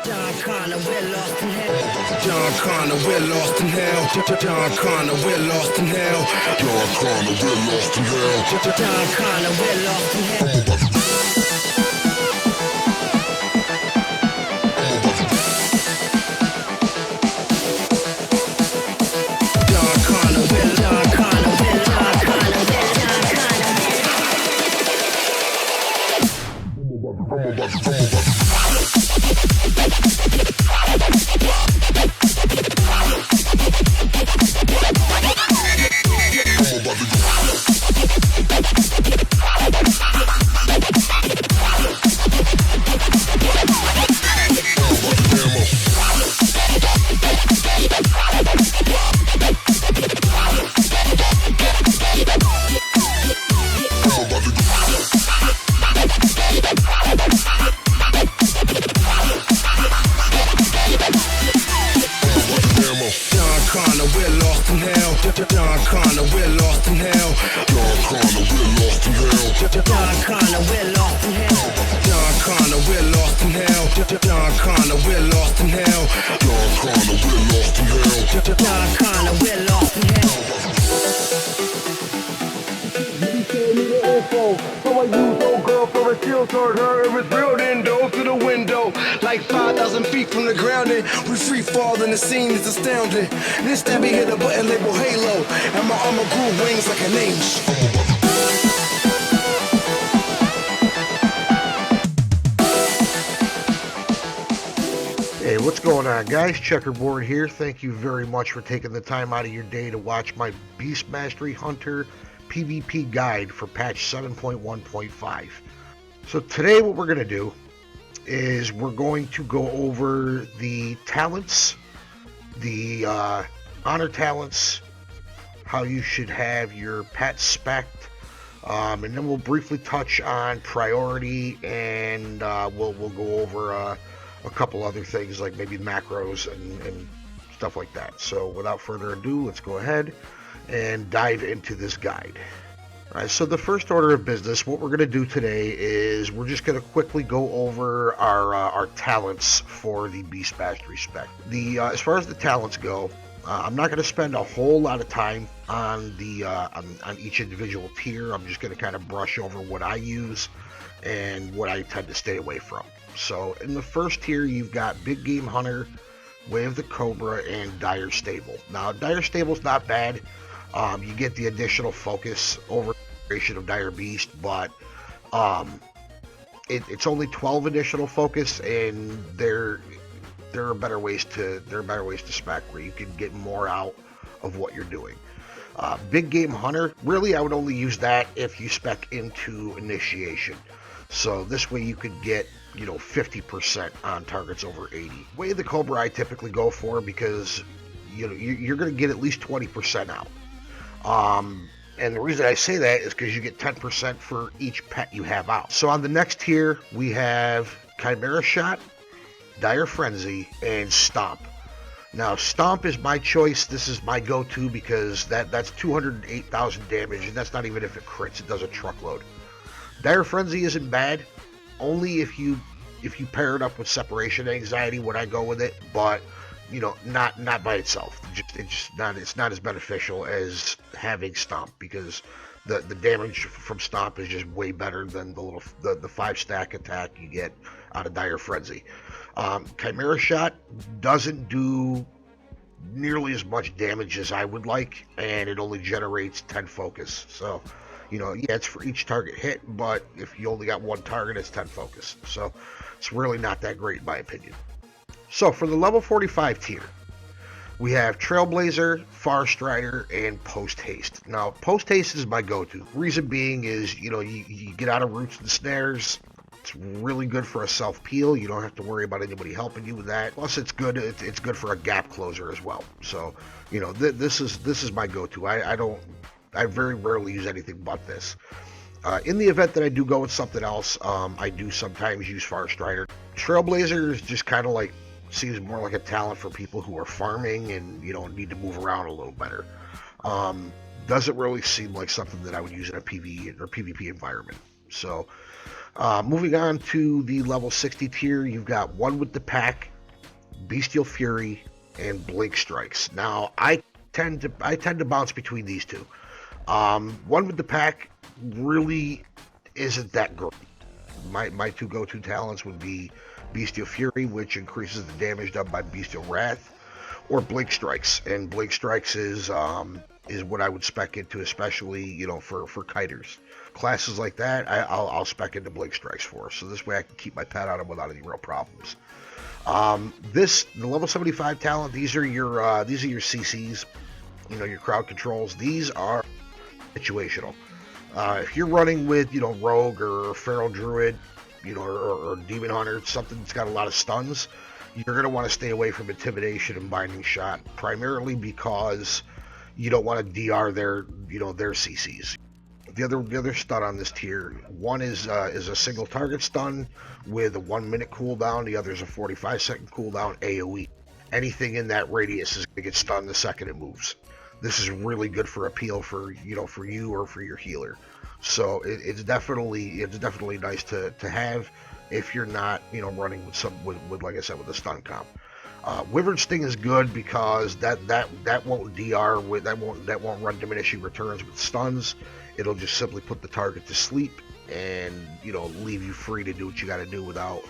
John Connor, we're lost in hell. John Connor, we're lost in hell. John Connor, we're lost in hell. John Connor, we're lost in hell. John Connor, we're lost in hell. So I used old girl for a shield toward her. It was real then, dove through the window. Like 5,000 feet from the ground, and we free fall, and the scene is astounding. This Stabby hit a button labeled Halo, and my armor grew wings like an angel. Hey, what's going on, guys? Checkerboard here. Thank you very much for taking the time out of your day to watch my Beast Mastery Hunter PvP guide for patch 7.1.5. So today what we're going to do is we're going to go over the talents, the honor talents, how you should have your pet spec'd, and then we'll briefly touch on priority, and we'll go over a couple other things like maybe macros and stuff like that. So without further ado, let's go ahead and dive into this guide. Alright, so the first order of business, what we're going to do today is we're just going to quickly go over our talents for the Beast Mastery spec. As far as the talents go, I'm not going to spend a whole lot of time on on each individual tier. I'm just going to kind of brush over what I use and what I tend to stay away from. So in the first tier, you've got Big Game Hunter, Way of the Cobra, and Dire Stable. Now, Dire Stable's not bad. You get the additional focus over of Dire Beast, but it's only 12 additional focus, and there are better ways to spec where you can get more out of what you're doing. Big Game Hunter, really, I would only use that if you spec into Initiation. So this way you could get 50% on targets over 80. Way of the Cobra I typically go for because you're going to get at least 20% out. And the reason I say that is because you get 10% for each pet you have out. So on the next tier, we have Chimera Shot, Dire Frenzy, and Stomp. Now, Stomp is my choice. This is my go-to because that's 208,000 damage, and that's not even if it crits. It does a truckload. Dire Frenzy isn't bad, only if you pair it up with Separation Anxiety when I go with it, but not by itself. It's not as beneficial as having Stomp, because the damage from Stomp is just way better than the 5-stack attack you get out of Dire Frenzy. Chimera Shot doesn't do nearly as much damage as I would like, and it only generates 10 focus. So it's for each target hit, but if you only got one target, it's 10 focus. So it's really not that great in my opinion. So for the level 45 tier, we have Trailblazer, Far Strider, and Post Haste. Now, Post Haste is my go-to. Reason being is, you get out of roots and snares. It's really good for a self-peel. You don't have to worry about anybody helping you with that. Plus, it's good. It's good for a gap closer as well. So, this is my go-to. I very rarely use anything but this. In the event that I do go with something else, I do sometimes use Far Strider. Trailblazer is just kind of seems more like a talent for people who are farming and need to move around a little better. Doesn't really seem like something that I would use in a PvE or PvP environment. So Moving on to the level 60 tier, you've got One with the Pack, Bestial Fury, and Blink Strikes. Now, I tend to bounce between these two. One with the Pack really isn't that great. My two go-to talents would be Bestial Fury, which increases the damage done by Bestial Wrath, or Blink Strikes. And Blink Strikes is what I would spec into, especially for kiters. Classes like that, I'll spec into Blink Strikes for. So this way I can keep my pet on them without any real problems. The level 75 talent, these are your CCs, your crowd controls. These are situational. If you're running with Rogue or Feral Druid, or Demon Hunter, something that's got a lot of stuns, you're gonna want to stay away from Intimidation and Binding Shot, primarily because you don't want to DR their CCs. The other stun on this tier, one is a single target stun with a 1 minute cooldown. The other is a 45-second cooldown AoE. Anything in that radius is going to get stunned the second it moves. This is really good for appeal for you or for your healer. So it's definitely nice to have if you're not running with like I said, with a stun comp. Wyvern Sting is good because that won't DR that won't run diminishing returns with stuns. It'll just simply put the target to sleep and leave you free to do what you got to do without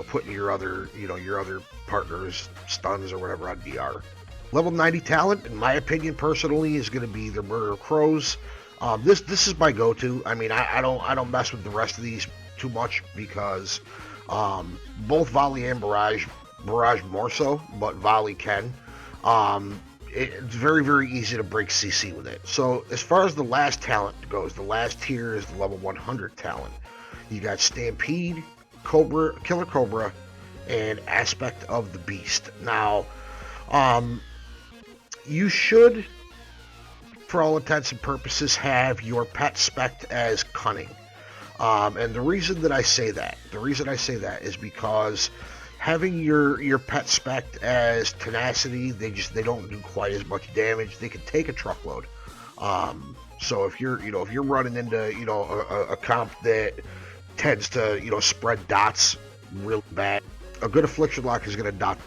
putting your other partner's stuns or whatever on DR. Level 90 talent, in my opinion personally, is going to be the Murder of Crows. This is my go-to. I mean, I don't mess with the rest of these too much because both Volley and Barrage more so, but Volley can. It's very, very easy to break CC with it. So as far as the last talent goes, the last tier is the level 100 talent. You got Stampede, Killer Cobra, and Aspect of the Beast. Now, you should, for all intents and purposes, have your pet spec'd as Cunning. And the reason I say that is because having your pet spec'd as Tenacity, they don't do quite as much damage. They can take a truckload. So if you're running into a comp that tends to spread dots real bad, a good Affliction Lock is gonna dot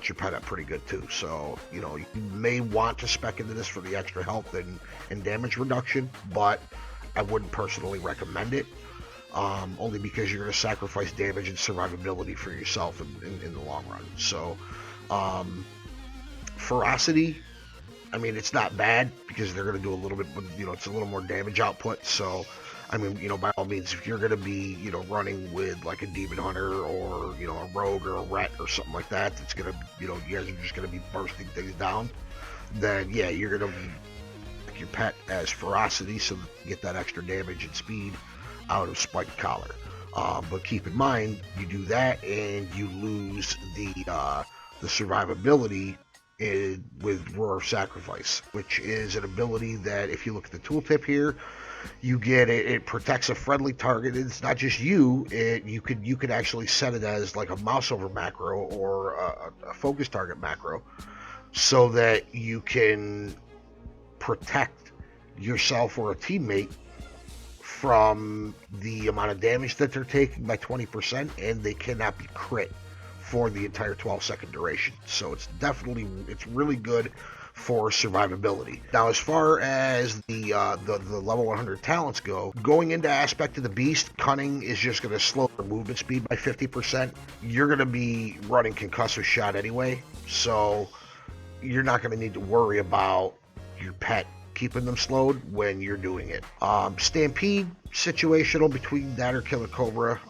your pet up pretty good too. So you may want to spec into this for the extra health and damage reduction, but I wouldn't personally recommend it. Only because you're going to sacrifice damage and survivability for yourself in the long run. So, Ferocity, I mean, it's not bad because they're going to do a little bit, it's a little more damage output. So, I mean, by all means, if you're going to be, running with like a Demon Hunter or, a Rogue or a Ret or something like that, that's going to, you guys are just going to be bursting things down, then yeah, you're going to make your pet as Ferocity so that you get that extra damage and speed out of Spiked Collar. But keep in mind, you do that and you lose the survivability with Roar of Sacrifice, which is an ability that, if you look at the tooltip here, you get it protects a friendly target. It's not just you. You could actually set it as like a mouse over macro or a focus target macro, so that you can protect yourself or a teammate from the amount of damage that they're taking by 20%, and they cannot be crit for the entire 12-second duration. So it's really good for survivability. Now, as far as the level 100 talents go, going into Aspect of the Beast, Cunning is just going to slow their movement speed by 50%. You're going to be running Concussive Shot anyway, so you're not going to need to worry about your pet keeping them slowed when you're doing it. Stampede, situational between that or Killer Cobra.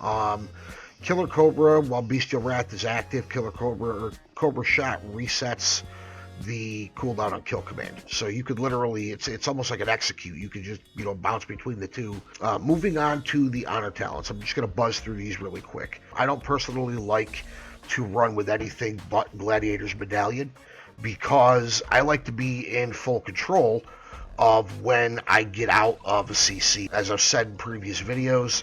Killer Cobra, while Bestial Wrath is active, Killer Cobra or Cobra Shot resets the cooldown on Kill Command. So you could literally, it's almost like an execute. You could just, bounce between the two. Moving on to the honor talents. I'm just going to buzz through these really quick. I don't personally like to run with anything but Gladiator's Medallion because I like to be in full control of when I get out of a CC. As I've said in previous videos,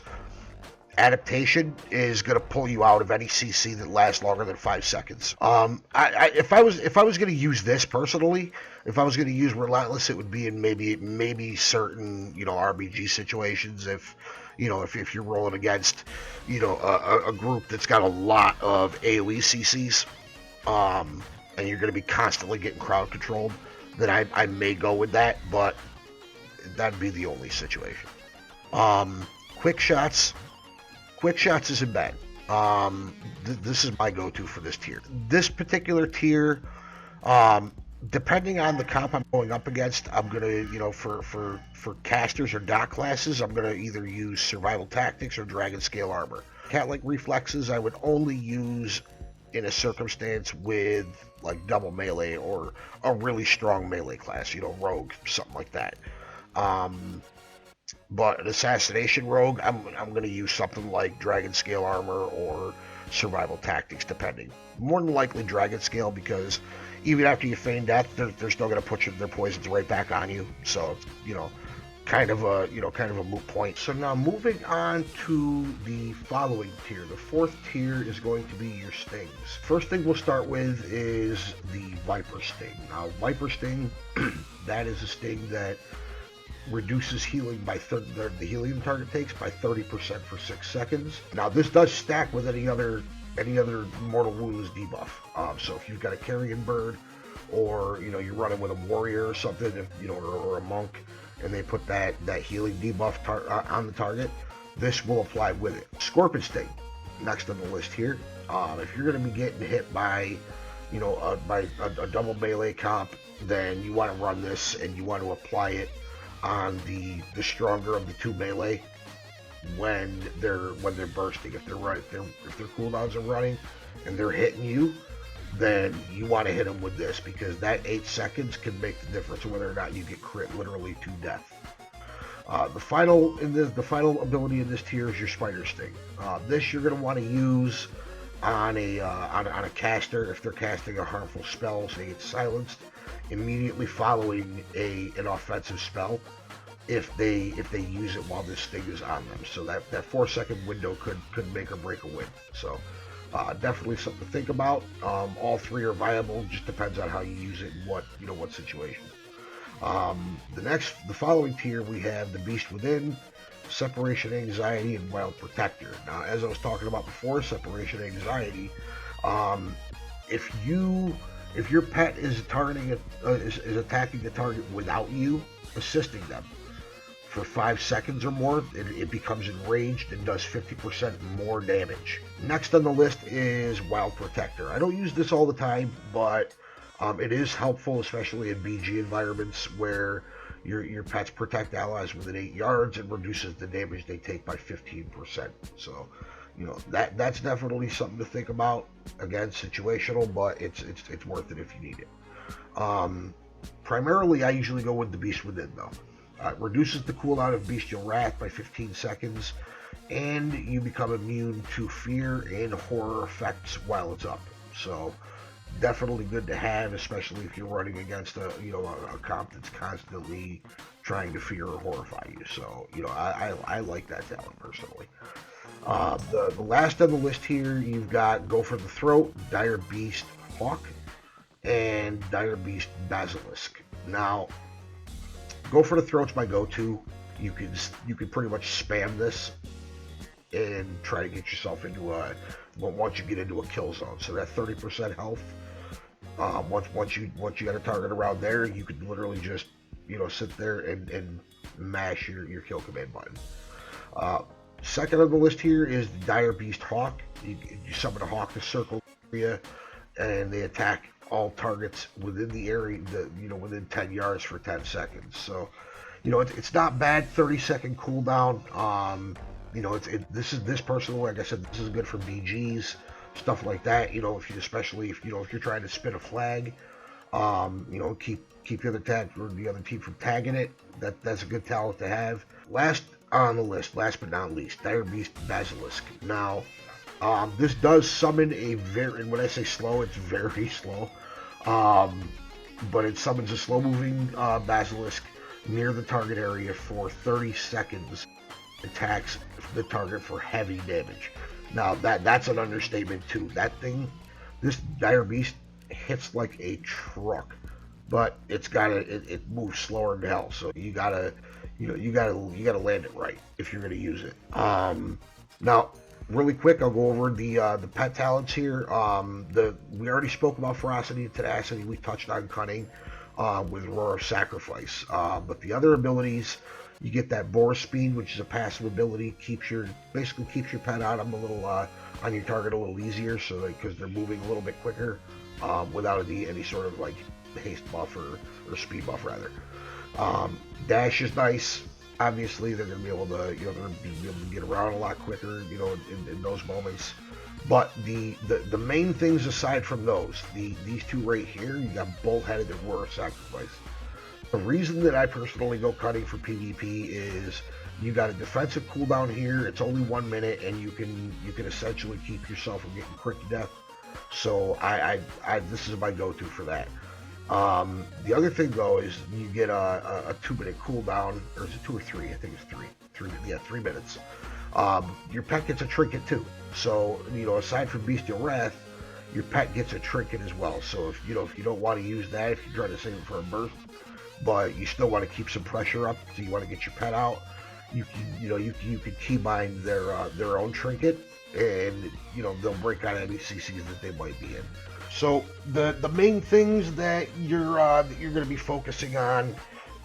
adaptation is going to pull you out of any CC that lasts longer than 5 seconds. If I was going to use this personally, if I was going to use Relentless, it would be in maybe certain RBG situations. If you're rolling against a group that's got a lot of AOE CCs, and you're going to be constantly getting crowd controlled, then I may go with that, but that'd be the only situation. Quick shots. Quick shots isn't bad. This is my go-to for this tier. This particular tier, depending on the comp I'm going up against, I'm gonna, for casters or dock classes, I'm gonna either use survival tactics or dragon scale armor. Cat-like reflexes I would only use in a circumstance with like double melee or a really strong melee class, rogue, something like that. But an assassination rogue, I'm going to use something like dragon scale armor or survival tactics, depending. More than likely dragon scale, because even after you feign death, they're still going to put their poisons right back on you. So kind of a moot point. So now moving on to the following tier. The fourth tier is going to be your stings. First thing we'll start with is the Viper Sting. Now Viper Sting, that is a sting that reduces healing by the healing target takes by 30% for 6 seconds. Now this does stack with any other mortal wounds debuff. So if you've got a carrion bird, or you're running with a warrior or something, or a monk, and they put that healing debuff on the target, this will apply with it. Scorpion Sting, next on the list here. If you're going to be getting hit by a double melee comp, then you want to run this and you want to apply it on the stronger of the two melee when they're bursting. If their cooldowns are running and they're hitting you, then you want to hit them with this, because that 8 seconds can make the difference whether or not you get crit literally to death. The final ability in this tier is your Spider Sting. This you're going to want to use on a caster if they're casting a harmful spell, say it's silenced, immediately following an offensive spell, if they use it while this sting is on them. So that 4-second window could make or break a win. So definitely something to think about. All three are viable, just depends on how you use it and what situation. The following tier, we have the Beast Within, Separation Anxiety, and Wild Protector. Now, as I was talking about before, Separation Anxiety, if your pet is is attacking the target without you assisting them for 5 seconds or more, it becomes enraged and does 50% more damage. Next on the list is Wild Protector. I don't use this all the time, but it is helpful, especially in BG environments where your pets protect allies within 8 yards and reduces the damage they take by 15%. So that's definitely something to think about. Again, situational, but it's worth it if you need it. Primarily, I usually go with the Beast Within, though. It reduces the cooldown of Bestial Wrath by 15 seconds, and you become immune to fear and horror effects while it's up. So definitely good to have, especially if you're running against a comp that's constantly trying to fear or horrify you. So I like that talent personally. The last on the list here, you've got Go for the Throat, Dire Beast Hawk, and Dire Beast Basilisk. Now, Go for the Throat's my go-to. You could pretty much spam this and try to get yourself into once you get into a kill zone. So that 30% health, once you got a target around there, you could literally just sit there and mash your kill command button. Second on the list here is the Dire Beast Hawk. You summon a hawk to circle the area, and they attack all targets within the area, within 10 yards for 10 seconds. So, it's not bad. 30-second cooldown. This personally, like I said, this is good for BGs, stuff like that. If you're trying to spin a flag, keep the other team from tagging it. That's a good talent to have. Last on the list, last but not least, Dire Beast Basilisk. Now, this does summon and when I say slow, it's very slow. But it summons a slow-moving basilisk near the target area for 30 seconds attacks the target for heavy damage. Now that's an understatement too. That thing, this dire beast hits like a truck, but it moves slower than hell. So you gotta land it right if you're gonna use it. Now really quick, I'll go over the pet talents here. We already spoke about ferocity, tenacity. We touched on cunning with roar of sacrifice. But the other abilities, you get that bore speed, which is a passive ability, basically keeps your pet on them a little on your target a little easier, so because they're moving a little bit quicker without any sort of like haste buff or speed buff rather. Dash is nice. Obviously, they're going to be able to, they're going to be able to get around a lot quicker, in those moments. But the main things aside from these two right here, you got Bullheaded and War of Sacrifice. The reason that I personally go cutting for PvP is you got a defensive cooldown here. It's only 1 minute, and you can essentially keep yourself from getting crit to death. So this is my go-to for that. The other thing though is you get a 2-minute cooldown, or is it 2 or 3? I think it's 3 minutes. Your pet gets a trinket too. So aside from Bestial Wrath, your pet gets a trinket as well. So if you don't want to use that, if you're trying to save it for a burst, but you still want to keep some pressure up, so you want to get your pet out, you can keybind their own trinket, and they'll break out any CCs that they might be in. So the main things that you're going to be focusing on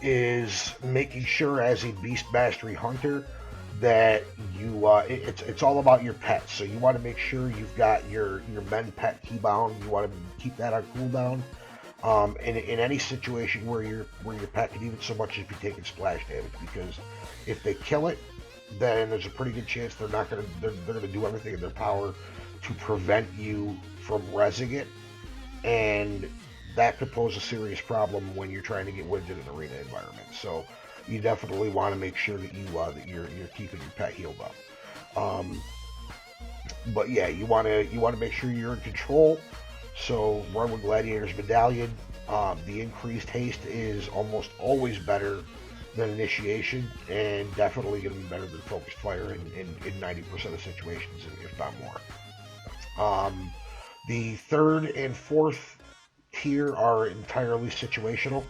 is making sure as a Beast Mastery Hunter that it's all about your pets. So you want to make sure you've got your men pet keybound. You want to keep that on cooldown. In any situation where your pet can even so much as be taking splash damage, because if they kill it, then there's a pretty good chance they're gonna do everything in their power to prevent you from rezzing it, and that could pose a serious problem when you're trying to get wins in an arena environment. So you definitely want to make sure that you're keeping your pet healed up. But yeah, you want to make sure you're in control. So run with Gladiator's Medallion. The increased haste is almost always better than Initiation, and definitely going to be better than Focused Fire in 90% of situations, if not more. The third and fourth tier are entirely situational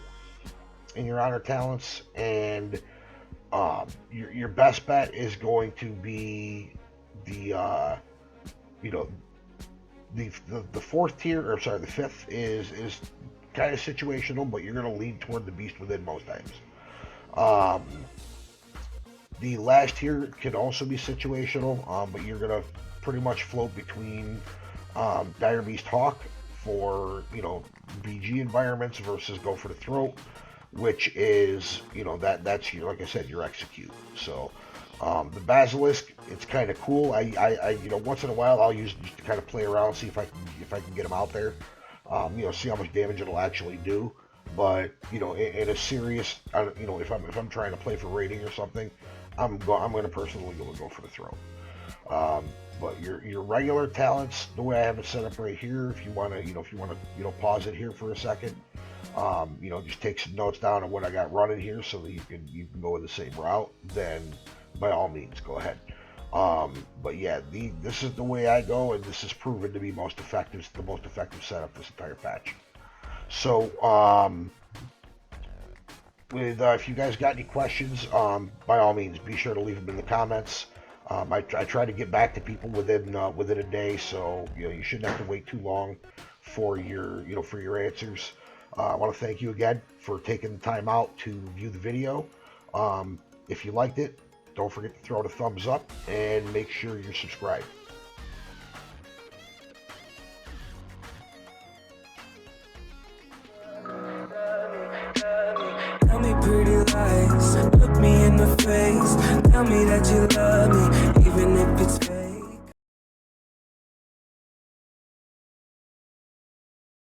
in your honor talents, and your best bet is going to be the fourth tier, or sorry, the fifth is kind of situational, but you're going to lean toward the Beast Within most times. The last tier can also be situational, but you're going to pretty much float between Dire Beast Hawk for BG environments versus Go for the Throat, which is that's your, like I said, your execute. So the Basilisk, it's kind of cool. I once in a while I'll use it just to kind of play around, see if I can get them out there. See how much damage it'll actually do. But in a serious, if I'm trying to play for rating or something, I'm going to personally go for the Throat. But your regular talents, the way I have it set up right here, if you want to pause it here for a second, just take some notes down on what I got running here so that you can go in the same route, then by all means go ahead. But yeah, this is the way I go, and this is proven to be the most effective setup this entire patch. So if you guys got any questions, by all means be sure to leave them in the comments. I try to get back to people within a day, so you shouldn't have to wait too long for your answers. I want to thank you again for taking the time out to view the video. If you liked it, don't forget to throw it a thumbs up and make sure you're subscribed. Tell me pretty lies, look me in the face. Tell me that you love me,